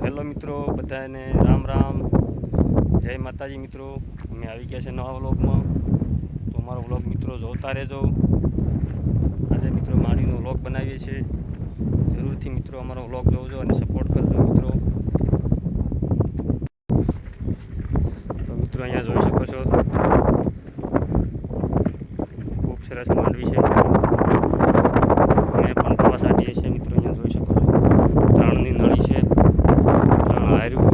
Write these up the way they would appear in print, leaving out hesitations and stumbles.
Hello મિત્રો, બધાને રામ રામ, જય માતાજી મિત્રો. અમે આવી ગયા છે નવા વ્લોગમાં, તો અમારો વ્લોગ મિત્રો જોતા રહેજો. આજે મિત્રો માંડીનો વ્લોગ બનાવીએ છીએ. જરૂરથી મિત્રો અમારો વ્લોગ જોજો અને સપોર્ટ કરજો મિત્રો. તો મિત્રો અહીંયા જોઈ શકો છો, ખૂબ સરસ માંડવી છે. અમે પણ દવા સાટીએ છીએ મિત્રો. અહીંયા જોઈ શકો છો, ત્રણની નળી છે, ત્રણ હાર્યું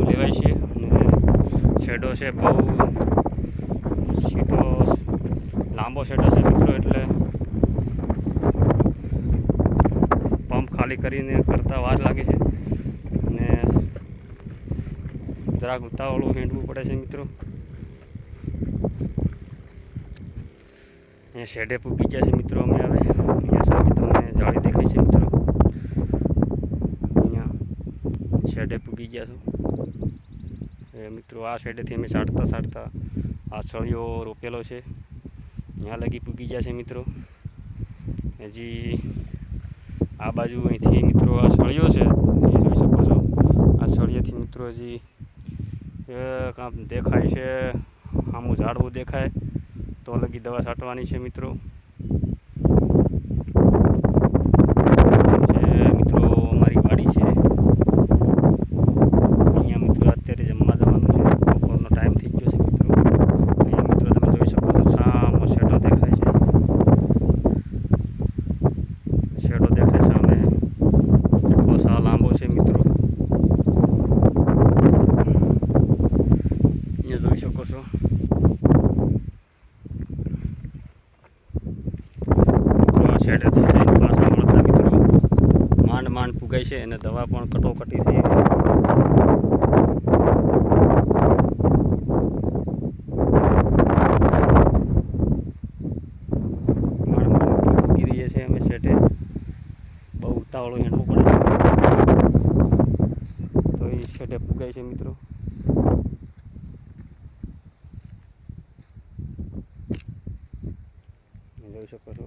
લેવાય છે. અને શેડો છે, બહુ સીટો લાંબો શેડો છે મિત્રો, એટલે પંપ ખાલી કરીને કરતાં વાર લાગે છે અને જરાક ઉતાવળું હેંડવું પડે છે મિત્રો. અહીંયા શેડે પૂગી ગયા છે મિત્રો. અમે હવે અહીંયા સામે તમને જાળી દેખાય છે મિત્રો. અહીંયા શેડે પૂગી ગયા છો મિત્રો. આ શેડેથી અમે સાટતા આ સળિયો રોપેલો છે, ત્યાં લગી પૂગી ગયા છે મિત્રો. હજી આ બાજુ અહીંથી મિત્રો આ સળિયો છે, એ જોઈ શકો છો. આ સળિયાથી મિત્રો હજી કામ દેખાય છે, આમું ઝાડવું દેખાય તો લગી દવા છાંટવાની છે મિત્રો. મિત્રો અમારી વાડી છે અહીંયા મિત્રો. અત્યારે જમવા જવાનું છે, બપોરનો ટાઈમ થઈ ગયો છે મિત્રો. અહીંયા મિત્રો તમે જોઈ શકો છો, સામો શેડો દેખાય છે, શેડો દેખાય સામે. એટલો સા લાંબો છે મિત્રો. અહીંયા જોઈ શકો છો. શેડેથી જઈને પાછા મળતા મિત્રો માંડ ફૂગાય છે અને દવા પણ કટોકટી થઈ ગઈ. માંડ ફૂગી રહીએ છીએ અમે શેડે. બહુ ઉતાવળું હેંડવું પડે તો એ શેડે ફૂગાય છે મિત્રો. જોઈ શકો છો.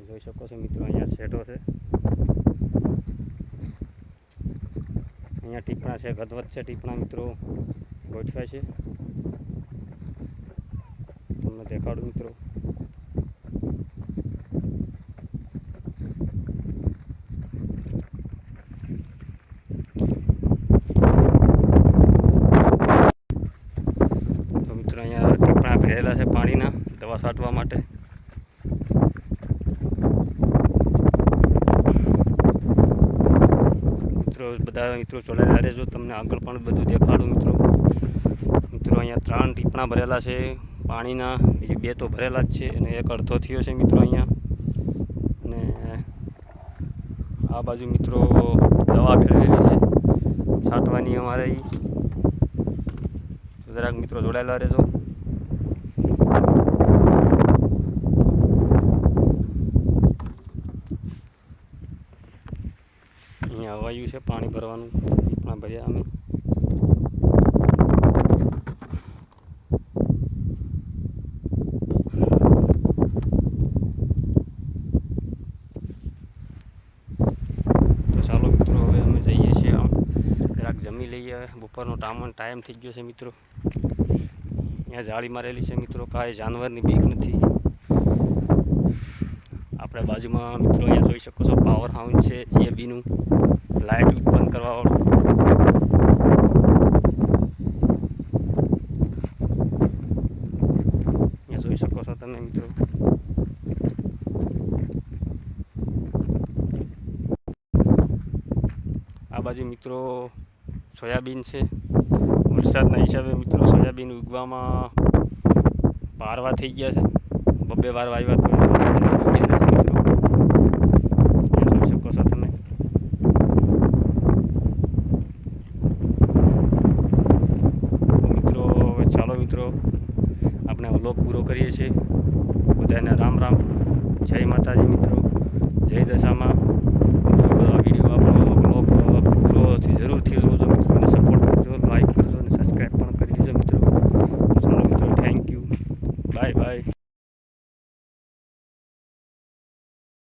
જોઈ શકો છો મિત્રો, અહીંયા શેડો છે, અહીંયા ટીપણા છે, ગદવત છે ટીપણા મિત્રો ગોઠવ્યા છે. તમને દેખાડું મિત્રો. તો મિત્રો અહીંયા ટીપણા ભરેલા છે પાણીના દવા છાંટવા માટે. બધા મિત્રો જોડાયેલા રહેજો, તમને આગળ પણ બધું દેખાડું મિત્રો. અહીંયા 3 ટીપણા ભરેલા છે પાણીના, બીજી 2 તો ભરેલા જ છે અને એક અડધો થયો છે મિત્રો અહીંયા. અને આ બાજુ મિત્રો દવા ભેળવેલી છે છાંટવાની અમારે. જરાક મિત્રો જોડાયેલા રહેજો. અહીંયા હવાયું છે પાણી ભરવાનું, ટીપણા ભર્યા અમે. તો ચાલો મિત્રો, હવે અમે જઈએ છીએ, જરાક જમી લઈએ. બપોરનો ટાઈમ થઈ ગયો છે મિત્રો. અહીંયા જાળી મારેલી છે મિત્રો, કાંઈ જાનવરની બીક નથી. આપણે બાજુમાં મિત્રો અહીંયા જોઈ શકો છો, પાવર હાઉસ છે જીએબીનું, લાઇટ ઉત્પન્ન કરવાવાળું. અહીંયા જોઈ શકો છો તમે મિત્રો. આ બાજુ મિત્રો સોયાબીન છે. વરસાદના હિસાબે મિત્રો સોયાબીન ઉગવામાં પારવા થઈ ગયા છે. 2 વાર વાવ્યા તો જોઈ શકો છો તમે. મિત્રો હવે ચાલો મિત્રો, આપણે વ્લોગ પૂરો કરીએ છીએ. બધાને રામ રામ, જય માતાજી મિત્રો, જય દશામાં મિત્રો. બધા વિડીયો આપણો વ્લોગ પૂરોથી જરૂરથી જોજો મિત્રો, અને સપોર્ટ કરજો, લાઈક કરજો અને સબસ્ક્રાઈબ પણ કરી દેજો મિત્રો. ચાલો મિત્રો, થેન્ક યુ. Bye bye.